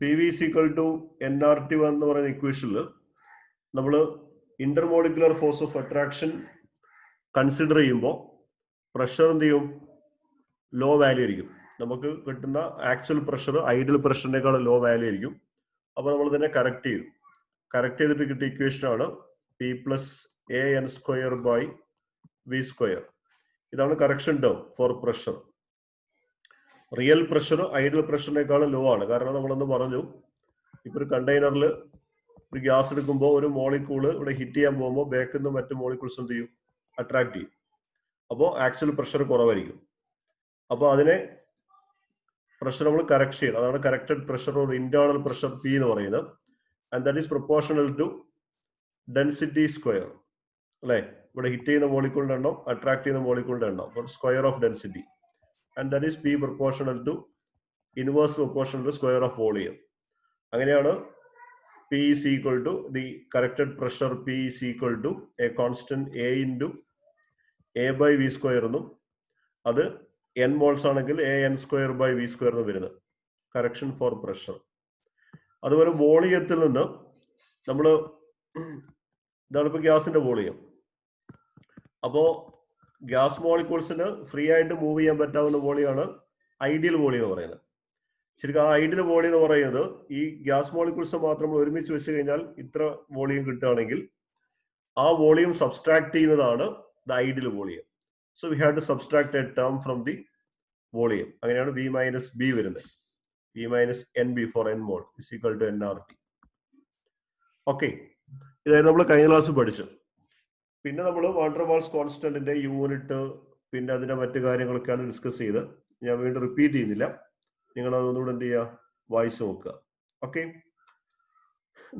P V is equal to NRT1 എന്ന് പറയുന്ന ഇക്വേഷനിൽ നമ്മൾ intermolecular force of attraction consider ചെയ്യുമ്പോൾ പ്രഷർ എന്ത് ചെയ്യും? ലോ വാല്യൂ ആയിരിക്കും. നമുക്ക് കിട്ടുന്ന ആക്ച്വൽ പ്രഷർ ഐഡിയൽ പ്രഷറിനേക്കാൾ ലോ വാല്യൂ ആയിരിക്കും. അപ്പോൾ നമ്മൾ ഇതിനെ കറക്റ്റ് ചെയ്തു. കറക്റ്റ് ചെയ്തിട്ട് കിട്ടിയ ഇക്വേഷനാണ് P പ്ലസ് AN²/V². ഇതാണ് correction term for pressure. Real pressure ideal പ്രഷറിനേക്കാളും ലോ ആണ്. കാരണം നമ്മളൊന്ന് പറഞ്ഞു, ഇപ്പൊ ഒരു കണ്ടെയ്നറിൽ ഒരു ഗ്യാസ് എടുക്കുമ്പോൾ ഒരു മോളിക്യൂള് ഇവിടെ ഹിറ്റ് ചെയ്യാൻ പോകുമ്പോൾ ബാക്കിൽ നിന്ന് മറ്റു മോളിക്യൂൾസ് എന്ത് ചെയ്യും? അട്രാക്ട് ചെയ്യും. അപ്പോൾ ആക്ച്വൽ പ്രഷർ കുറവായിരിക്കും. അപ്പോൾ അതിനെ പ്രഷർ നമ്മൾ കറക്റ്റ് ചെയ്യണം. അതാണ് corrected pressure or internal pressure P എന്ന് പറയുന്നത്. And that is proportional to density square. അല്ലെ, ഇവിടെ ഹിറ്റ് ചെയ്യുന്ന മോളിക്യൂളിന്റെ എണ്ണം അട്രാക്ട് ചെയ്യുന്ന മോളിക്യൂളിന്റെ എണ്ണം square of density. And that is P proportional to inverse proportional to square of volume. അങ്ങനെയാണ് P is equal to the corrected pressure P is equal to a constant A into A/V² എന്നും അത് n moles ആണെങ്കിൽ AN²/V² എന്ന് വരുന്നത് correction four pressure. അതുപോലെ വോളിയത്തിൽ നിന്ന് നമ്മൾ ഇതാണ് ഇപ്പൊ ഗ്യാസിന്റെ വോളിയം. അപ്പോ ഗ്യാസ് മോളിക്യൂൾസിന് ഫ്രീ ആയിട്ട് മൂവ് ചെയ്യാൻ പറ്റാവുന്ന വോളിയാണ് ഐഡിയൽ വോളിയം എന്ന് പറയുന്നത്. ശരിക്കും ആ ഐഡിയൽ വോളിയം എന്ന് പറയുന്നത് ഈ ഗ്യാസ് മോളിക്യൂൾസ് മാത്രം നമ്മൾ ഒരുമിച്ച് വെച്ച് കഴിഞ്ഞാൽ ഇത്ര വോളിയം കിട്ടുകയാണെങ്കിൽ ആ വോളിയം സബ്സ്ട്രാക്ട് ചെയ്യുന്നതാണ് the ideal volume. So we have to subtract a term from the volume. അങ്ങനെയാണ് V മൈനസ് B വരുന്നത്. V minus NB for N mole is equal to NRT. Okay, ഇതായിരുന്നു നമ്മൾ കഴിഞ്ഞ ക്ലാസ് പഠിച്ചു. പിന്നെ നമ്മൾ വാൻ ഡെർ വാൾസ് കോൺസ്റ്റന്റിന്റെ unit പിന്നെ അതിന്റെ മറ്റു കാര്യങ്ങളൊക്കെയാണ് ഡിസ്കസ് ചെയ്ത്. ഞാൻ വീണ്ടും റിപ്പീറ്റ് ചെയ്യുന്നില്ല. നിങ്ങൾ അതൊന്നുകൂടെ എന്ത് ചെയ്യുക? വായിച്ചു നോക്കുക. ഓക്കെ,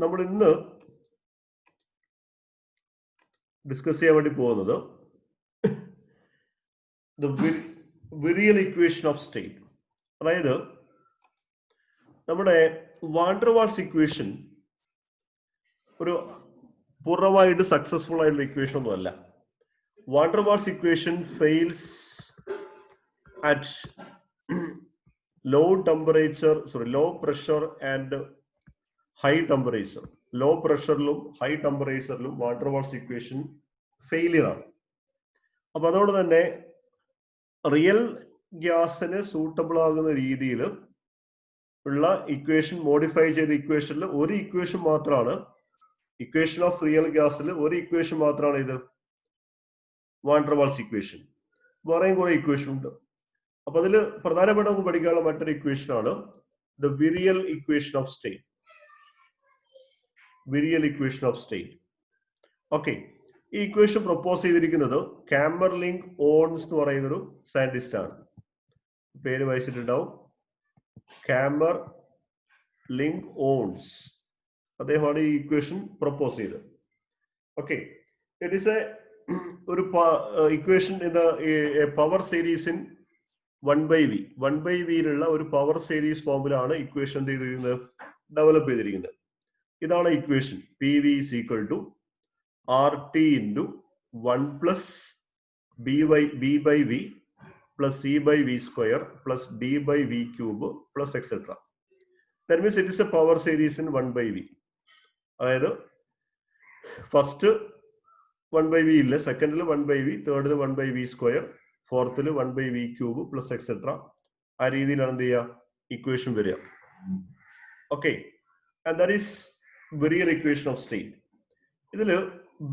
നമ്മൾ ഇന്ന് ഡിസ്കസ് ചെയ്യാൻ വേണ്ടി പോകുന്നത് the virial equation of state. അതായത് നമ്മുടെ വാൻ ഡെർ വാൾസ് ഇക്വേഷൻ ഒരു പൂർണ്ണമായിട്ട് സക്സസ്ഫുൾ ആയിട്ടുള്ള ഇക്വേഷൻ ഒന്നും അല്ല. Van der Waals equation fails at low pressure and high temperature. Low pressure-ലും high temperature-ലും van der Waals equation failure ആണ്. അപ്പൊ അതോടെ തന്നെ റിയൽ ഗ്യാസിന് സൂട്ടബിൾ ആകുന്ന രീതിയിൽ ഉള്ള ഇക്വേഷൻ മോഡിഫൈ ചെയ്ത ഇക്വേഷനിൽ ഒരു ഇക്വേഷൻ മാത്രമാണ്, ഇക്വേഷൻ ഓഫ് റിയൽ ഗ്യാസിൽ ഒരു ഇക്വേഷൻ മാത്രമാണ് ഇത് വാൻ ഡെർ വാൾസ് ഇക്വേഷൻ. വേറെയും കുറെ ഇക്വേഷൻ ഉണ്ട്. അപ്പൊ അതിൽ പ്രധാനപ്പെട്ട നമുക്ക് പഠിക്കാനുള്ള മറ്റൊരു ഇക്വേഷൻ ആണ് the virial equation of state. Virial equation of state. Okay, ഈ ഇക്വേഷൻ പ്രൊപ്പോസ് ചെയ്തിരിക്കുന്നത് കാമർലിങ്ക് ഓൺസ് എന്ന് പറയുന്നൊരു സയന്റിസ്റ്റ് ആണ്. പേര് വായിച്ചിട്ടുണ്ടാവും, കാമർലിങ്ക് ഓൺസ്. അദ്ദേഹമാണ് ഈ ഇക്വേഷൻ പ്രൊപ്പോസ് ചെയ്തത്. ഓക്കെ, ഇറ്റ് ഈസ് ഒരു equation in power series in 1/V. 1/Vയിലുള്ള ഒരു പവർ സീരീസ് ഫോമിലാണ് ഇക്വേഷൻ എന്ത് ചെയ്തിരിക്കുന്നത്? ഡെവലപ്പ് ചെയ്തിരിക്കുന്നത്. ഇതാണ് equation. PV is equal to RT into 1 plus B/V plus C/V² plus D/V³ plus etc. That means it is a power series in 1/V. അതായത് first 1/V ഇല്ല, സെക്കൻഡിൽ 1/V, തേർഡിൽ 1/V², ഫോർത്തിൽ 1/V³ plus etcetera. ആ രീതിയിലാണ് എന്ത് ചെയ്യുക? Equation വരിക. Okay, and that is virial equation of state. ഇതിൽ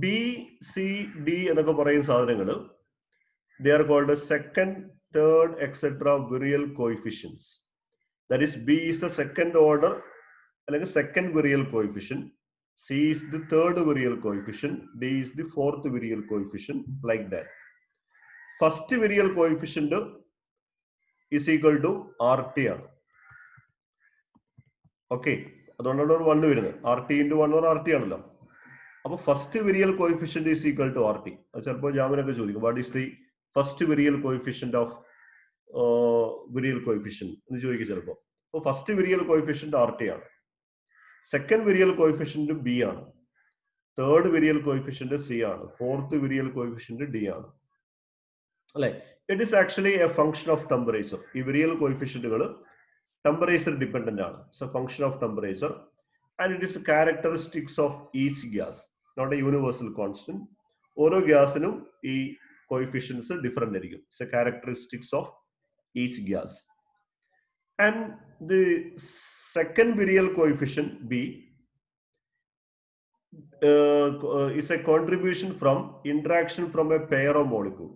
B/C/D എന്നൊക്കെ പറയുന്ന സാധനങ്ങൾ they are called as second, third, etc. virial coefficients. That is, B is the second order അല്ലെങ്കിൽ second virial coefficient, C is the third virial coefficient, D is the fourth virial coefficient, like that. First virial coefficient is equal to RT ആണ്. Okay, അതുകൊണ്ടാണ് ഒരു 1 വരുന്നത്. RT into 1 or RT ആണല്ലോ. അപ്പൊ first virial coefficient is equal to RT. അത് ചിലപ്പോൾ ജാമിനൊക്കെ ചോദിക്കും, what is the first virial coefficient of virial coefficient എന്ന് ചോദിക്കും ചിലപ്പോൾ. അപ്പോൾ ഫസ്റ്റ് വിരിയൽ കോയിഫിഷ്യന്റ് RT ആണ്, സെക്കൻഡ് വിരിയൽ കോയിഫിഷ്യന്റ് B ആണ്, തേർഡ് വിരിയൽ കോയിഫിഷ്യന്റ് C ആണ്, ഫോർത്ത് വിരിയൽ കോയിഫിഷ്യന്റ് D ആണ്. അല്ലെ, it is actually a function of temperature. ഈ വിരിയൽ കോയിഫിഷ്യന്റുകൾ temperature dependent ആണ്. It's a function of temperature and it is characteristics of each gas, not a universal constant. ഓരോ ഗ്യാസിനും ഈ coefficients different ആയിരിക്കും. It's a characteristics of each gas. And the second virial coefficient B is a contribution from interaction from a pair of molecule.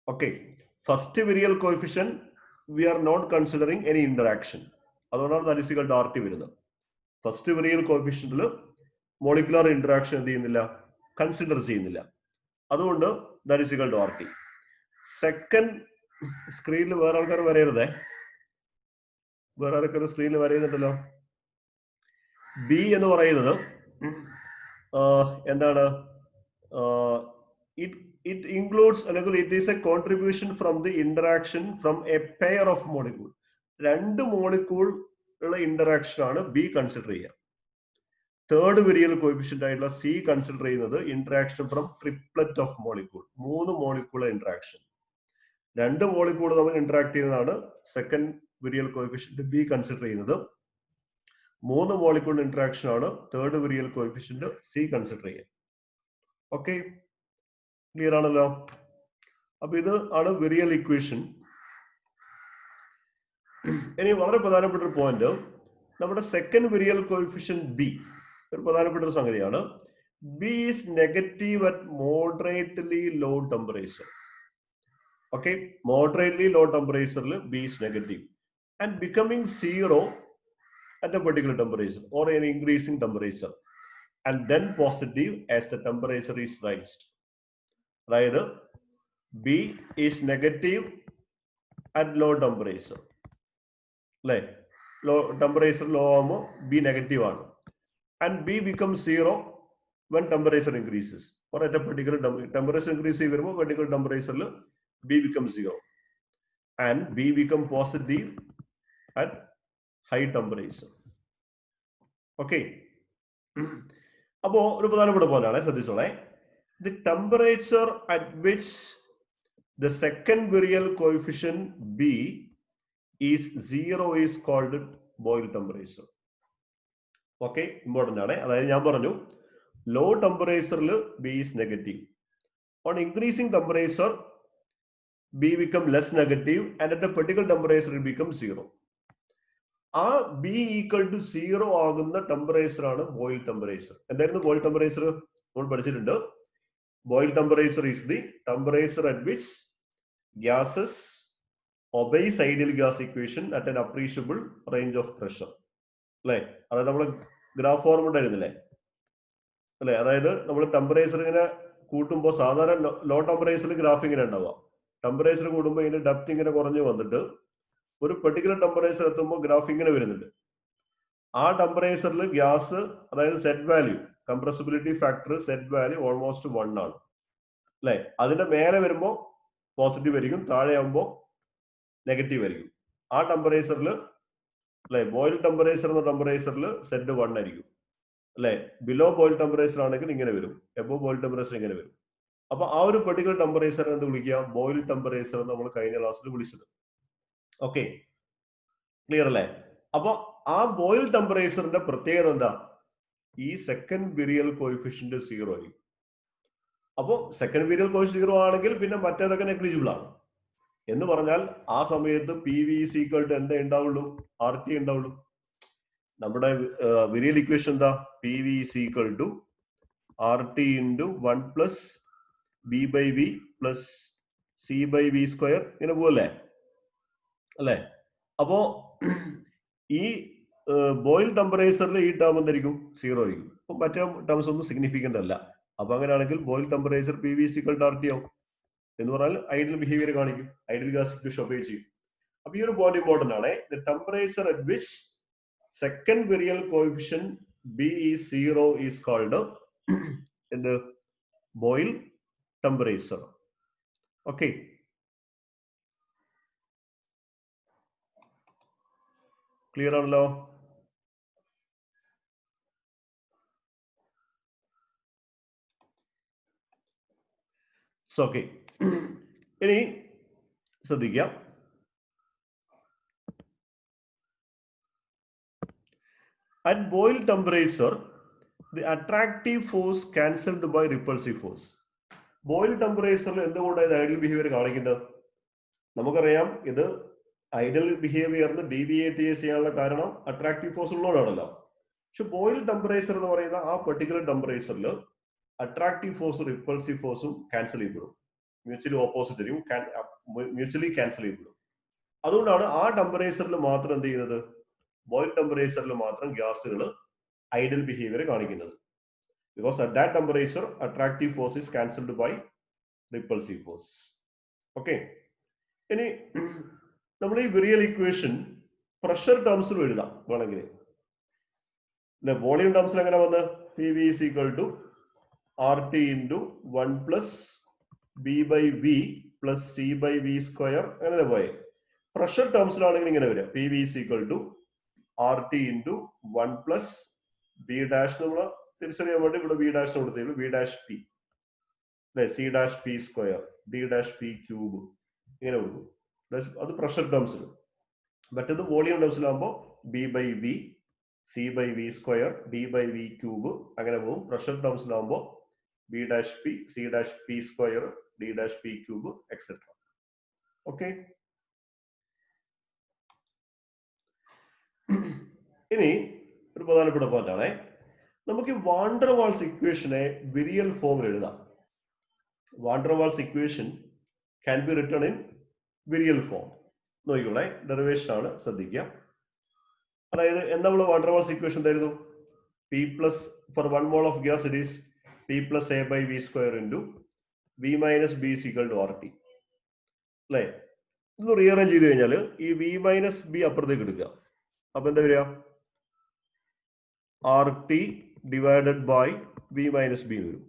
Okay, first virial coefficient we are not considering any interaction. അതുകൊണ്ടാണ് that is equal to RT വരുന്നത്. First virial coefficientൽ molecular interaction എന്ത് ചെയ്യുന്നില്ല, consider ചെയ്യുന്നില്ല. അതുകൊണ്ട് that is equal to RT. Second സ്ക്രീനിൽ വേറെ ആൾക്കാർ വരരുതേ, വേറെ ആൾക്കാർ സ്ക്രീനിൽ വരയുന്നുണ്ടല്ലോ. ബി എന്ന് പറയുന്നത് എന്താണ്, it includes അല്ലെങ്കിൽ it is a contribution from the interaction from a pair of molecule. രണ്ട് മോളിക്യൂൾ ഉള്ള ഇന്ററാക്ഷൻ ആണ് ബി കൺസിഡർ ചെയ്യുക. തേർഡ് വിരിയൽ കോയിഫിഷ്യന്റ് ആയിട്ടുള്ള സി കൺസിഡർ ചെയ്യുന്നത് interaction from triplet of molecule, മൂന്ന് മോളിക്യൂൾ ഇന്ററാക്ഷൻ. രണ്ട് മോളിക്യൂൾ തമ്മിൽ ഇന്ററാക്ട് ചെയ്യുന്നതാണ് second virial coefficient B consider ചെയ്യുന്നത്. മൂന്ന് മോളിക്യൂൾ ഇന്ററാക്ഷൻ ആണ് third virial coefficient C consider ചെയ്യുക. ഓക്കെ, ക്ലിയർ ആണല്ലോ. അപ്പൊ ഇത് ആണ് വിരിയൽ ഇക്വേഷൻ. ഇനി വളരെ പ്രധാനപ്പെട്ട ഒരു പോയിന്റ്, നമ്മുടെ സെക്കൻഡ് വിരിയൽ കോയിഫിഷ്യന്റ് ബി ഒരു പ്രധാനപ്പെട്ട ഒരു സംഗതിയാണ്. B is negative at moderately low temperature. Okay, moderately low ടെമ്പറേച്ചറിൽ B is negative and becoming zero at a particular temperature or an increasing temperature, and then positive as the temperature is raised. അതായത് B is negative at low temperature, അല്ലേ? Low temperature law ആകുമ്പോൾ B negative ആണ്. And B becomes zero when temperature increases, or at a particular temperature increase ചെയ്യുമ്പോൾ particular temperature B becomes zero and B become positive at high temperature. Okay, അപ്പോ ഒരു പ്രധാനപ്പെട്ട പോയിന്റാണ്, ശ്രദ്ധിച്ചോളെ. The temperature at which the second virial coefficient B is zero is called Boyle temperature. Okay, important ആണ്. അതായത് ഞാൻ പറഞ്ഞു ലോ ടെമ്പറേച്ചറിൽ B is negative, on increasing temperature B become less negative and at a particular temperature it become zero. ആ B equal to zero ആകുന്ന temperature ആണ് Boyle temperature. എന്തായിരുന്നു Boyle temperature? നമ്മൾ പഠിച്ചിട്ടുണ്ട്. Boyle temperature is the temperature at which gases obeys ideal gas equation at an appreciable range of pressure, അല്ലെ? അതായത് നമ്മൾ graph form ഉണ്ടായിരുന്നില്ലേ, അല്ലെ? അതായത് നമ്മൾ ടെമ്പറേച്ചർ ഇങ്ങനെ കൂട്ടുമ്പോൾ സാധാരണ ലോ ടെമ്പറേച്ചറിൽ ഗ്രാഫ് ഇങ്ങനെ ഉണ്ടാവുക. ടെമ്പറേച്ചർ കൂടുമ്പോൾ ഇതിന്റെ ഡെപ്ത് ഇങ്ങനെ കുറഞ്ഞു വന്നിട്ട് ഒരു പെർട്ടിക്കുലർ ടെമ്പറേച്ചർ എത്തുമ്പോൾ ഗ്രാഫ് ഇങ്ങനെ വരുന്നുണ്ട്. ആ ടെമ്പറേച്ചറിൽ ഗ്യാസ്, അതായത് set value, compressibility factor set value almost 1 ആണ്, അല്ലെ? അതിന്റെ മേലെ വരുമ്പോൾ പോസിറ്റീവ് ആയിരിക്കും, താഴെ ആകുമ്പോൾ നെഗറ്റീവ് ആയിരിക്കും. ആ ടെമ്പറേച്ചറിൽ, അല്ലെ, ബോയിൽ ടെമ്പറേച്ചർ എന്ന ടെമ്പറേച്ചറിൽ സെറ്റ് 1 ആയിരിക്കും, അല്ലെ? ബിലോ ബോയിൽ ടെമ്പറേച്ചർ ആണെങ്കിൽ ഇങ്ങനെ വരും, എബോ ബോയിൽ ടെമ്പറേച്ചർ ഇങ്ങനെ വരും. അപ്പൊ ആ ഒരു പെർട്ടിക്കുലർ ടെമ്പറേച്ചർ എന്ത് വിളിക്കുക? ബോയിൽ ടെമ്പറേച്ചർ നമ്മൾ കഴിഞ്ഞ ക്ലാസ്സിൽ വിളിച്ചത്. ഓക്കെ, ക്ലിയർ അല്ലേ? അപ്പൊ ആ ബോയിൽ ടെമ്പറേച്ചറിന്റെ പ്രത്യേകത എന്താ? ഈ സെക്കൻഡ് വിരിയൽ കോയിഫിഷ്യന്റ് സീറോ ആയിരിക്കും. അപ്പോ സെക്കൻഡ് വിരിയൽ കോയിഫിഷ്യന്റ് സീറോ ആണെങ്കിൽ പിന്നെ മറ്റേതൊക്കെ നെഗ്ലിജിബിൾ ആണ് എന്ന് പറഞ്ഞാൽ ആ സമയത്ത് പി വി ഈക്വൽ ടു എന്താ ഉണ്ടാവുള്ളൂ? ആർ ടി ഉണ്ടാവുള്ളൂ. നമ്മുടെ വിരിയൽ ഇക്വേഷൻ എന്താ? P V equal to R T into 1 plus B by V plus C by V square, ഇങ്ങനെ പോവല്ലേ, അല്ലെ? അപ്പോ ഈ ബോയിൽ ടെമ്പറേച്ചറിൽ ഈ ടേം എന്തായിരിക്കും? സീറോ ആയിരിക്കും. അപ്പൊ മറ്റേ ടേംസ് ഒന്നും സിഗ്നിഫിക്കന്റ് അല്ല. അപ്പൊ അങ്ങനെയാണെങ്കിൽ Boyle temperature P V equal to R T ആവും എന്ന് പറഞ്ഞാൽ ഐഡിയൽ ബിഹേവിയർ കാണിക്കും, ഐഡിയൽ ഗ്യാസ് ഇക്വേഷൻ ഒബേ ചെയ്യും. അപ്പൊ ഈ ഒരു പോയിന്റ് ഇമ്പോർട്ടന്റ് ആണ്. The temperature at which second virial coefficient B is zero is called എന്ത്? Boyle temperature. ഓക്കെ, ക്ലിയർ ആണല്ലോ? ഓക്കെ, ഇനി ശ്രദ്ധിക്കാം. At boil temperature, the attractive force cancelled by repulsive force. Boyle ടെമ്പറേച്ചറിൽ എന്തുകൊണ്ടാണ് ഇത് ഐഡിയൽ ബിഹേവിയർ കാണിക്കുന്നത്? നമുക്കറിയാം ഇത് ഐഡിയൽ ബിഹേവിയറിന് ഡീവിയേറ്റ് ചെയ്യാനുള്ള കാരണം അട്രാക്റ്റീവ് ഫോഴ്സ് ഉള്ളതുകൊണ്ടാണല്ലോ. പക്ഷെ ബോയിൽ ടെമ്പറേച്ചർ എന്ന് പറയുന്ന ആ പെർട്ടിക്കുലർ ടെമ്പറേച്ചറിൽ അട്രാക്റ്റീവ് ഫോഴ്സും റിപ്പൾസീവ് ഫോഴ്സും ക്യാൻസൽ ചെയ്യപ്പെടും, മ്യൂച്വലി ഓപ്പോസിറ്റ് ആയിരിക്കും, മ്യൂച്വലി ക്യാൻസൽ ചെയ്യപ്പെടും. അതുകൊണ്ടാണ് ആ ടെമ്പറേച്ചറിൽ മാത്രം എന്ത് ചെയ്യുന്നത്, ബോയിൽ ടെമ്പറേച്ചറിൽ മാത്രം ഗ്യാസുകൾ ഐഡിയൽ ബിഹേവിയർ കാണിക്കുന്നത്. Because at that temperature, attractive force is cancelled by repulsive force. Okay. ഇനി നമ്മൾ ഈ വിറിയൽ ഇക്വേഷൻ പ്രഷർ ടേംസിൽ എഴുതാം വേണമെങ്കിൽ. വോളിയം ടേംസിൽ എങ്ങനെ വന്ന് P V is equal to R T into 1 plus B by V plus C by V square അങ്ങനെ പോയെ. പ്രഷർ ടേംസിലാണെങ്കിൽ ഇങ്ങനെ വരിക, P V is equal to R T into 1 plus B dash, നമ്മൾ തിരിച്ചറിയാൻ വേണ്ടി ഇവിടെ വി ഡാഷ് കൊടുത്തേക്കും, വി ഡാഷ് പി അല്ലെ, C dash P square, D dash P cube ഇങ്ങനെ കൊടുക്കും. അത് പ്രഷർ ടേംസിൽ. മറ്റേത് വോളിയം ടേംസിലാകുമ്പോൾ B by V, C by V square, D by V cube അങ്ങനെ പോകും. പ്രഷർ ടേംസിലാകുമ്പോൾ B dash P, C dash P square, D dash P cube et cetera. Okay. ഇനി ഒരു പ്രധാനപ്പെട്ട പോയിന്റാണേ, നമുക്ക് വാൻ ഡെർ വാൾസ് ഇക്വേഷനെ വിരിയൽ ഫോമിൽ എഴുതാം. Van der Waals equation can be written in virial form. നോക്കിക്കോളെ, ഡെറിവേഷൻ ആണ്, ശ്രദ്ധിക്കുക. അതായത് നമ്മൾ വാൻ ഡെർ വാൾസ് ഇക്വേഷൻ എന്തായിരുന്നു, P plus for 1 mole of gas it is P plus A by V square into V minus B equal to R T അല്ലേ. ഇതൊന്ന് rearrange ചെയ്ത് കഴിഞ്ഞാൽ ഈ വി മൈനസ് ബി അപ്പുറത്തേക്ക് എടുക്കുക. അപ്പൊ എന്താ വരിക, R T divided by V minus B വരും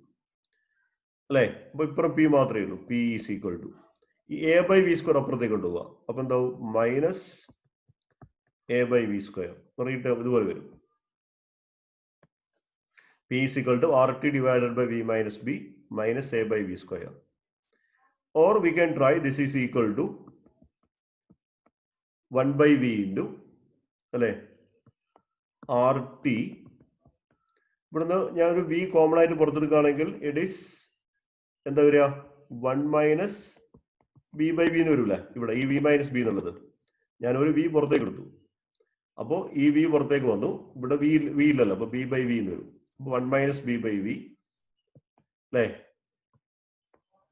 അല്ലെ. അപ്പൊ ഇപ്പുറം പി മാത്രമേ ഉള്ളൂ, പി ഈസ് ഈക്വൽ ടു ഈ എ ബൈ വി സ്ക്വയർ അപ്പുറത്തേക്ക് കൊണ്ടുപോവുക. അപ്പൊ എന്താവും, minus A by V square ഇതുപോലെ വരും. P is equal to R T divided by V minus B minus A by V square. Or we can try this is equal to 1 by V into അല്ലെ R T. ഇവിടുന്ന് ഞാനൊരു V common ആയിട്ട് പുറത്തെടുക്കുകയാണെങ്കിൽ it is എന്താ വരിക, 1 minus B by V എന്ന് വരില്ല. ഇവിടെ ഈ വി മൈനസ് ബി എന്നുള്ളത് ഞാൻ ഒരു വി പുറത്തേക്ക് എടുത്തു, അപ്പോൾ ഈ വി പുറത്തേക്ക് വന്നു, ഇവിടെ വി ഇല്ലല്ലോ, അപ്പൊ ബി ബൈ വി എന്ന് വരും. 1 മൈനസ് ബി ബൈ വി അല്ലേ,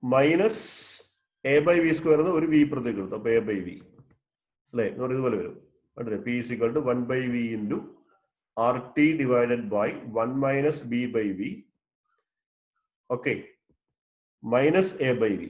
minus A by V square എന്ന് ഒരു വി പുറത്തേക്ക് എടുത്തു, അപ്പൊ എ ബൈ വി അല്ലേ, ഇതുപോലെ വരും. കണ്ടില്ലേ, P is equal to 1 by V into R T divided by 1 minus B by V, okay, minus A by V.